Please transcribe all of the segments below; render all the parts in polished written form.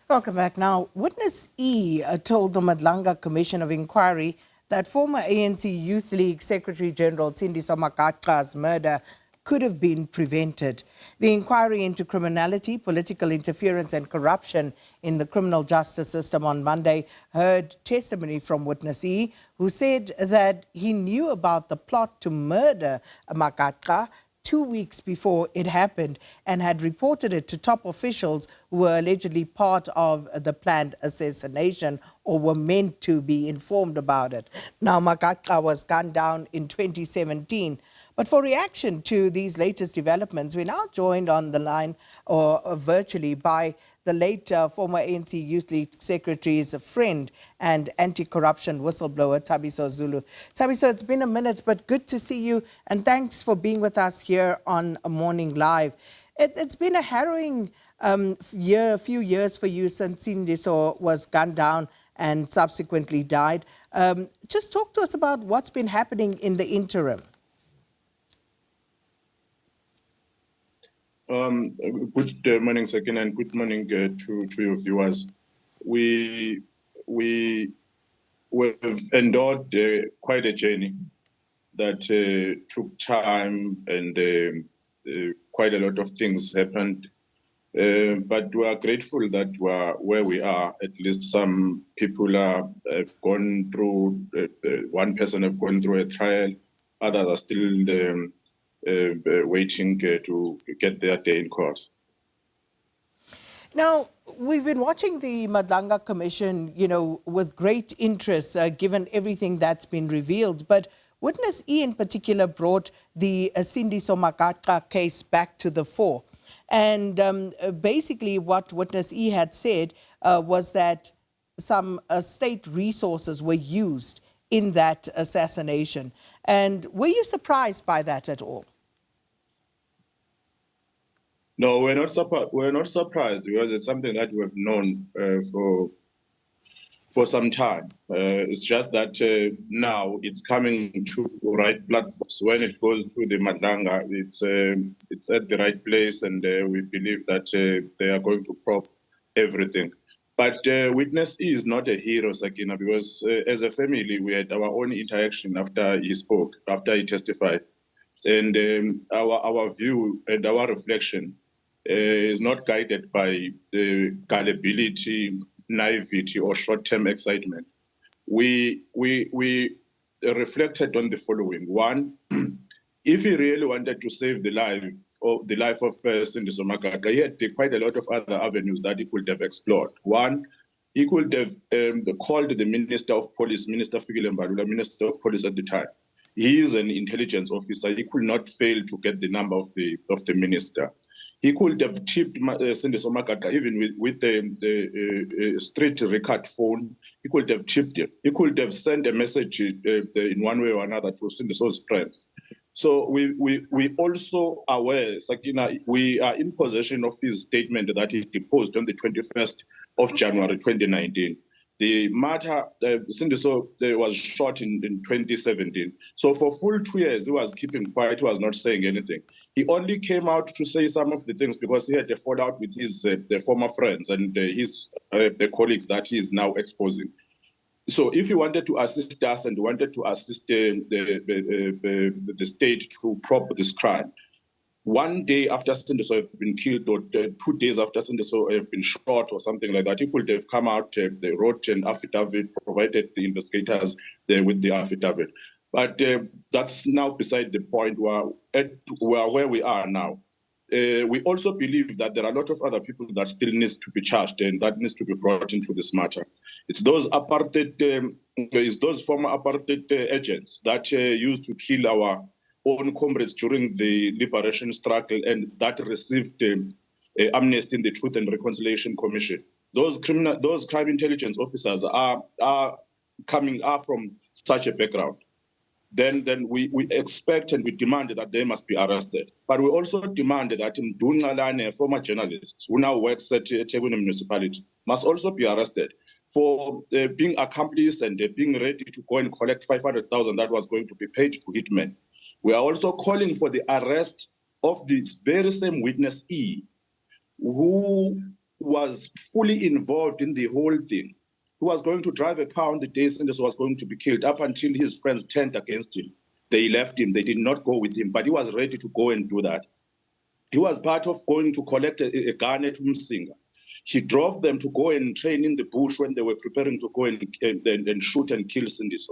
Welcome back. Now, Witness E told the Madlanga Commission of Inquiry that former ANC Youth League Secretary General Sindiso Magaqa's murder could have been prevented. The inquiry into criminality, political interference and corruption in the criminal justice system on Monday heard testimony from Witness E, who said that he knew about the plot to murder Magaqa 2 weeks before it happened and had reported it to top officials who were allegedly part of the planned assassination or were meant to be informed about it. Now, Magaqa was gunned down in 2017. But for reaction to these latest developments, we're now joined on the line or virtually by the late former ANC Youth League Secretary's friend and anti-corruption whistleblower, Thabiso Zulu. Thabiso, it's been a minute, but good to see you, and thanks for being with us here on Morning Live. It's been a harrowing few years for you since Sindiso was gunned down and subsequently died. Just talk to us about what's been happening in the interim. Good morning, Sakin, and good morning to your viewers. We have endured quite a journey that took time, and quite a lot of things happened. But we are grateful that we are where we are. At least some people have gone through, one person have gone through a trial, others are still waiting to get their day in court. Now, we've been watching the Madlanga Commission, with great interest, given everything that's been revealed. But Witness E in particular brought the Sindiso Magaqa case back to the fore. And basically what Witness E had said was that some state resources were used in that assassination. And were you surprised by that at all? No, we're not surprised because it's something that we've known for some time. It's just that now it's coming to the right platforms. When it goes to the Madlanga, it's at the right place, and we believe that they are going to probe everything. But Witness E is not a hero, Sakina, because as a family, we had our own interaction after he spoke, after he testified. And our view and our reflection is not guided by gullibility, naivety, or short-term excitement. We reflected on the following. One, if he really wanted to save the life of Sindiso Magaqa, he had quite a lot of other avenues that he could have explored. One, he could have called the Minister of Police, Minister Fikile Mbalula, Minister of Police at the time. He is an intelligence officer. He could not fail to get the number of the minister. He could have tipped Sindiso Magaqa even with the street record phone. He could have tipped him. He could have sent a message in one way or another to Sindiso's friends. So we also aware, Sakina, we are in possession of his statement that he deposed on the 21st of January 2019. The matter, Sindiso was shot in 2017. So for full 2 years, he was keeping quiet, he was not saying anything. He only came out to say some of the things because he had a fallout with his the former friends and the colleagues that he is now exposing. So if he wanted to assist us and wanted to assist the state to probe this crime, 1 day after Sindiso had been killed, or 2 days after Sindiso had been shot or something like that, he could have come out, they wrote an affidavit, provided the investigators with the affidavit. But that's now beside the point where we are now. We also believe that there are a lot of other people that still needs to be charged and that needs to be brought into this matter. It's those former apartheid agents that used to kill our own comrades during the liberation struggle and that received amnesty in the Truth and Reconciliation Commission. Those crime intelligence officers are from such a background. Then we expect and we demand that they must be arrested. But we also demand that Mdungalane, a former journalist who now works at Teguna municipality, must also be arrested for being accomplice and being ready to go and collect 500,000 that was going to be paid to hitmen. We are also calling for the arrest of this very same Witness E, who was fully involved in the whole thing. He was going to drive a car on the day Sindiso was going to be killed, up until his friends turned against him. They left him. They did not go with him, but he was ready to go and do that. He was part of going to collect a gun at Umsinga. He drove them to go and train in the bush when they were preparing to go and shoot and kill Sindiso.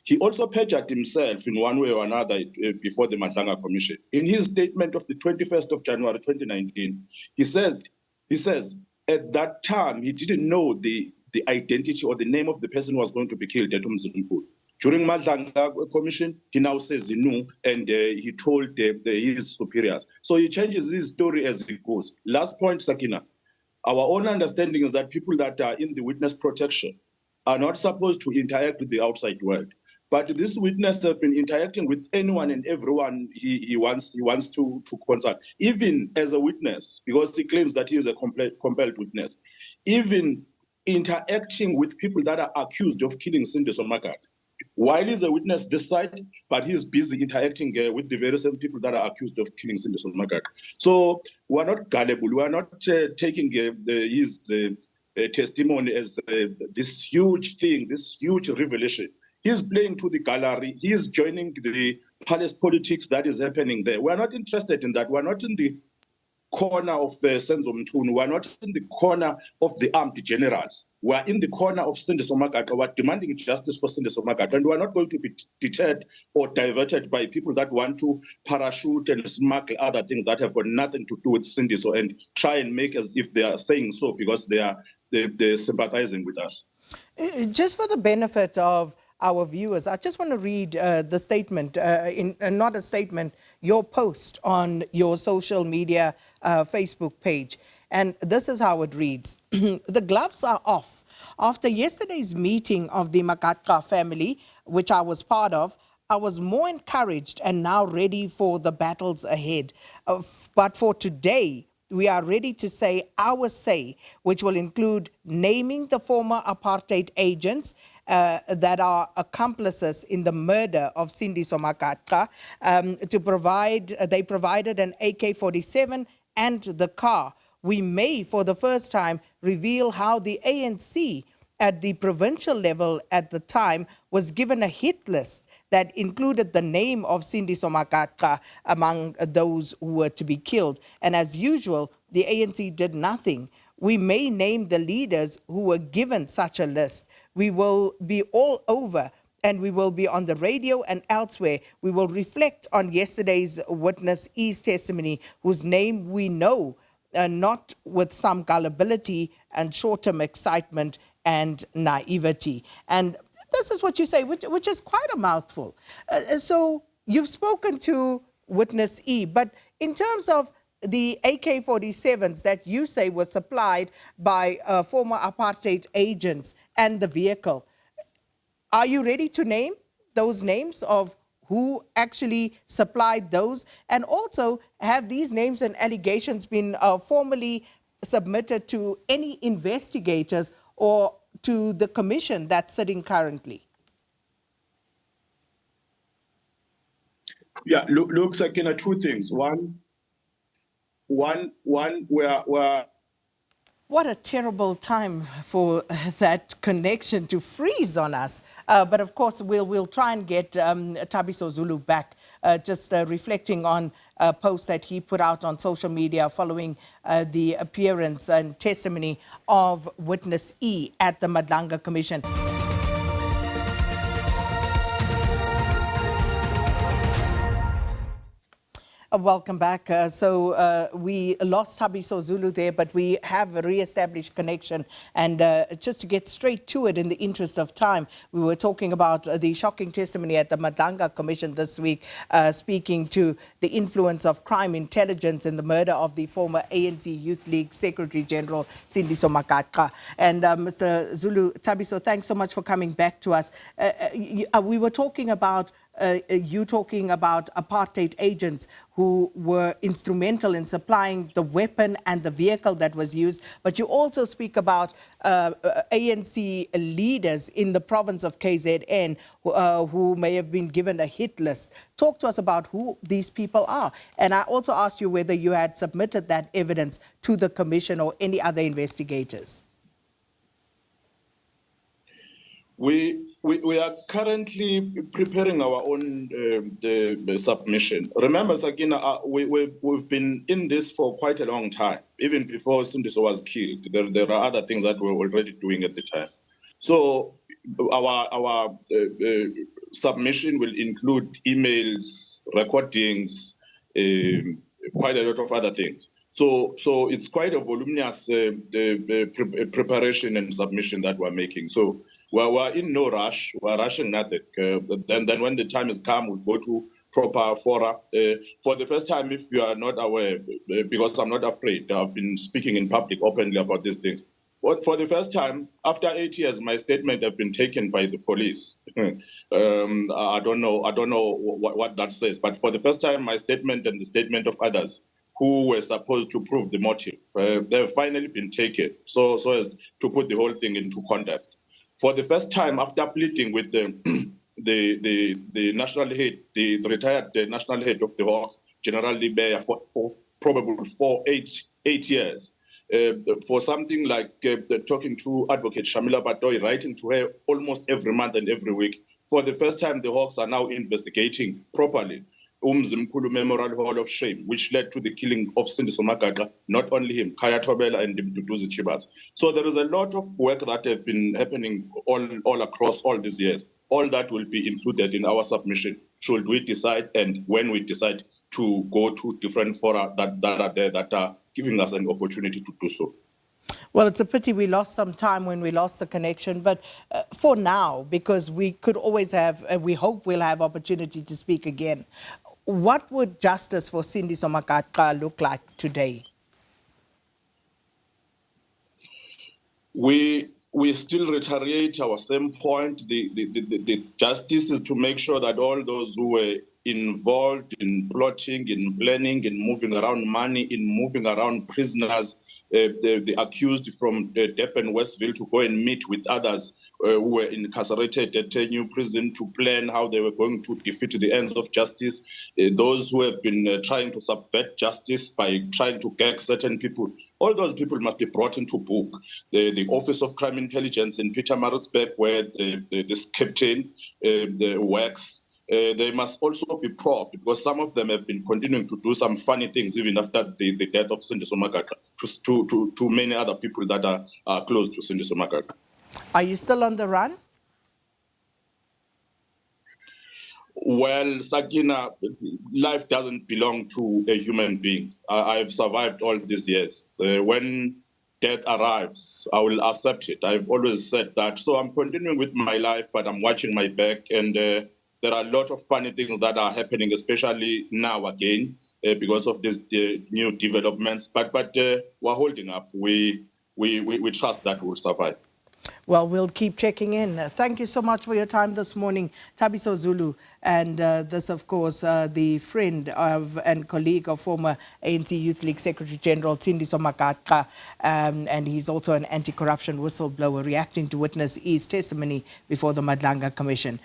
He also perjured himself in one way or another before the Madlanga Commission. In his statement of the 21st of January 2019, he says at that time he didn't know the identity or the name of the person who was going to be killed at Umsinga. During Madlanga Commission, he now says he knew, and he told his superiors. So he changes his story as it goes. Last point, Sakina. Our own understanding is that people that are in the witness protection are not supposed to interact with the outside world. But this witness has been interacting with anyone and everyone he wants to consult, even as a witness, because he claims that he is a compelled witness, even interacting with people that are accused of killing Sindiso Magaqa. While he's a witness this side, but he's busy interacting with the various people that are accused of killing Sindiso Magaqa. So we're not gullible. We are not taking his testimony as this huge thing, this huge revelation. He's playing to the gallery. He is joining the palace politics that is happening there. We're not interested in that. We're not in the corner of Senzo Mtunu. We're not in the corner of the armed generals. We're in the corner of Sindiso Magaqa. We're demanding justice for Sindiso Magaqa. And we're not going to be deterred or diverted by people that want to parachute and smuggle other things that have got nothing to do with Sindiso and try and make as if they are saying so because they're sympathizing with us. Just for the benefit of our viewers, I just want to read the statement, not a statement, your post on your social media Facebook page. And this is how it reads. The gloves are off. After yesterday's meeting of the Magaqa family, which I was part of, I was more encouraged and now ready for the battles ahead. But for today, we are ready to say our say, which will include naming the former apartheid agents that are accomplices in the murder of Sindiso Magaqa. They provided an AK-47 and the car. We may, for the first time, reveal how the ANC at the provincial level at the time was given a hit list that included the name of Sindiso Magaqa among those who were to be killed. And as usual, the ANC did nothing. We may name the leaders who were given such a list. We will be all over, and we will be on the radio and elsewhere. We will reflect on yesterday's witness E's testimony, whose name we know, not with some gullibility and short-term excitement and naivety. And this is what you say, which is quite a mouthful. So you've spoken to witness E, but in terms of the AK-47s that you say were supplied by former apartheid agents and the vehicle, are you ready to name those names of who actually supplied those? And also, have these names and allegations been formally submitted to any investigators or to the commission that's sitting currently? Yeah, look, Sakina, two things. One, where what a terrible time for that connection to freeze on us. But of course, we'll try and get Thabiso Zulu back, just reflecting on a post that he put out on social media following the appearance and testimony of witness E at the Madlanga Commission. Welcome back. We lost Thabiso Zulu there, but we have a re-established connection. And just to get straight to it in the interest of time, we were talking about the shocking testimony at the Madlanga Commission this week, speaking to the influence of crime intelligence in the murder of the former ANC Youth League Secretary General Sindiso Magaqa. And Mr. Zulu, Thabiso, thanks so much for coming back to us. We were talking about you talking about apartheid agents who were instrumental in supplying the weapon and the vehicle that was used, but you also speak about ANC leaders in the province of KZN who may have been given a hit list. Talk to us about who these people are. And I also asked you whether you had submitted that evidence to the commission or any other investigators. We are currently preparing our own the submission. Remember, Sakina, we've been in this for quite a long time. Even before Sindiso was killed, there are other things that we're already doing at the time. So our submission will include emails, recordings, quite a lot of other things. So it's quite a voluminous preparation and submission that we're making. So we're in no rush. We're rushing nothing. Then when the time has come, we'll go to proper fora. For the first time, if you are not aware, because I'm not afraid, I've been speaking in public openly about these things. For the first time, after 8 years, my statement have been taken by the police. I don't know what that says, but for the first time, my statement and the statement of others who were supposed to prove the motive, they've finally been taken, so as to put the whole thing into context. For the first time, after pleading with the national head, the retired national head of the Hawks, General Libeya, for probably 8 years, for something like talking to Advocate Shamila Batoy, writing to her almost every month and every week. For the first time, the Hawks are now investigating properly Zimkulu Memorial Hall of Shame, which led to the killing of Sindiso Magaqa, not only him, Kaya Tobela and Mduduzi Chibas. So there is a lot of work that has been happening all across all these years. All that will be included in our submission, should we decide and when we decide to go to different fora that are there that are giving us an opportunity to do so. Well, it's a pity we lost some time when we lost the connection, but for now, because we could always have, we hope we'll have opportunity to speak again. What would justice for Sindiso Magaqa look like today? We still reiterate our same point. The justice is to make sure that all those who were involved in plotting, in planning, in moving around money, in moving around prisoners, the accused from Durban, Westville, to go and meet with others who were incarcerated at a new prison to plan how they were going to defeat the ends of justice. Those who have been trying to subvert justice by trying to gag certain people, all those people must be brought into book. The Office of Crime Intelligence in Pietermaritzburg, where this captain works, they must also be probed, because some of them have been continuing to do some funny things even after the death of Sindiso Magaqa to many other people that are close to Sindiso Magaqa. Are you still on the run? Well, Sakina, life doesn't belong to a human being. I've survived all these years. When death arrives, I will accept it. I've always said that. So I'm continuing with my life, but I'm watching my back, and there are a lot of funny things that are happening, especially now again, because of these new developments. But we're holding up. We trust that we'll survive. Well, we'll keep checking in. Thank you so much for your time this morning, Thabiso Zulu. And this, of course, the friend of and colleague of former ANC Youth League Secretary General Sindiso Magaqa, and he's also an anti-corruption whistleblower, reacting to witness E's testimony before the Madlanga Commission.